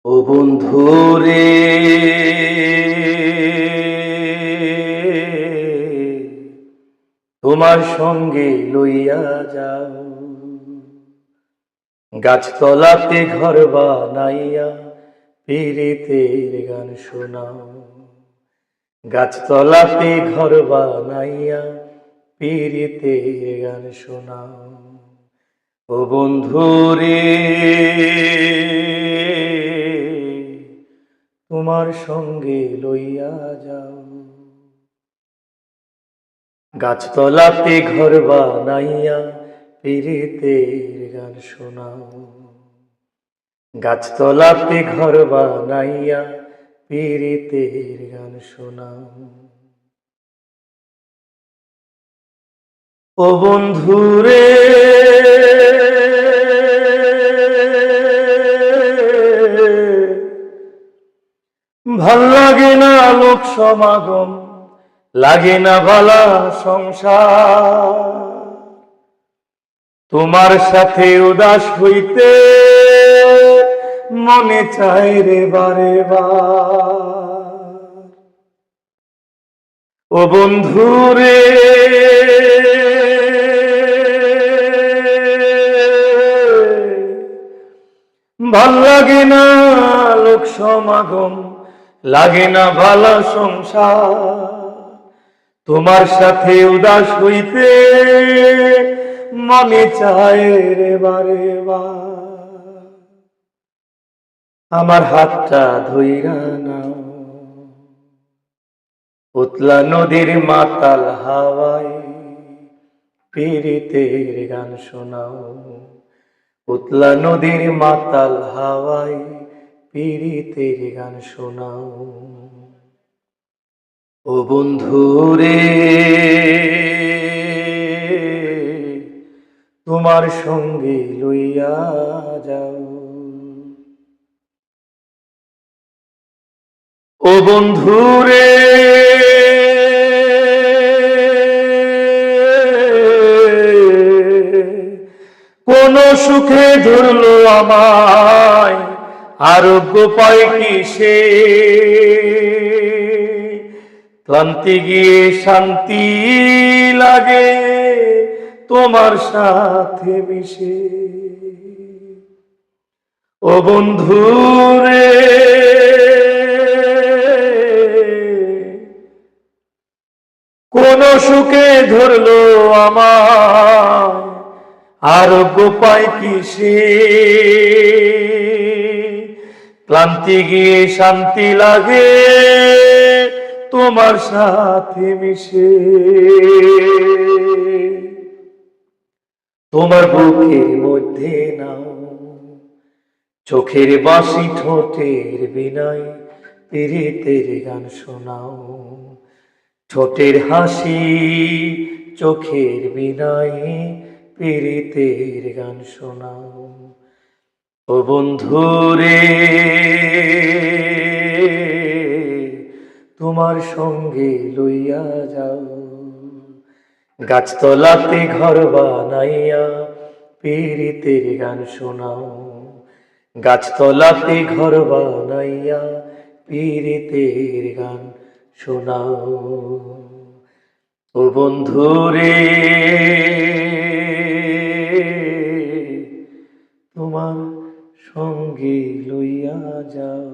ও বন্ধু রে, তোমার সঙ্গে লইয়া যাও গাছতলাতে ঘর বানাইয়া, পীড়িতের গান শোনাও। গাছতলাতে ঘর বানাইয়া, পীড়িতের গান শোনাও। ও বন্ধু রে, তোমার সঙ্গে লইয়া যাও গাছতলাতে ঘর বানাইয়া, পীড়িতের গান শোনাও। গাছতলাতে ঘর বানাইয়া, পীড়িতের গান শোনাও। ও বন্ধু রে, ভাল লাগে না লোক সমাগম, লাগে না ভালা সংসার। তোমার সাথে উদাস হইতে মনে চায় রে বারে বার। ও বন্ধু রে, ভাল লাগে না লোক সমাগম, লাগে না ভালো সংসার। তোমার সাথে উদাস হইতে মনে চায় রে বারে বার। আমার হাতটা ধইরা নাও, উতলা নদীর মাতাল হাওয়ায়, পীড়িতের গান শোনাও। উতলা নদীর মাতাল হাওয়ায়, পীড়িতের গান শোনাও। ও বন্ধু রে, তোমার সঙ্গে লইয়া যাও। ও বন্ধু রে, কোন সুখে ধরলো আমায়, আরোগ্য পায় কিসে? ক্লান্তি গিয়ে শান্তি লাগে তোমার সাথে মিশে। ও বন্ধু রে, কোন সুখে ধরলো আমায়, আরোগ্য পায় কিসে? ক্লান্তি গিয়ে শান্তি লাগে তোমার সাথে মিশে। তোমার বুকের মধ্যে নাও চোখের বাঁশি, ঠোঁটের বিনয়, পীড়িতের গান শোনাও। ঠোঁটের হাসি, চোখের বিনয়, পীড়িতের গান শোনাও। ও বন্ধু রে, তোমার সঙ্গে লইয়া যাও গাছতলাতে ঘর বানাইয়া, পীড়িতের গান শোনাও। গাছতলাতে ঘর বানাইয়া, পীড়িতের গান শোনাও। ও বন্ধু রে, তোমার সঙ্গে লইয়া যাও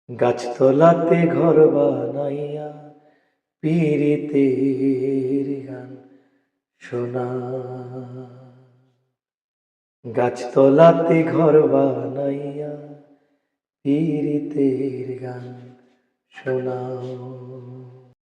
গাছতলাতে ঘর বানাইয়া, পীড়িতের গান শোনাও। গাছতলাতে ঘর বানাইয়া, পীড়িতের গান শোনাও।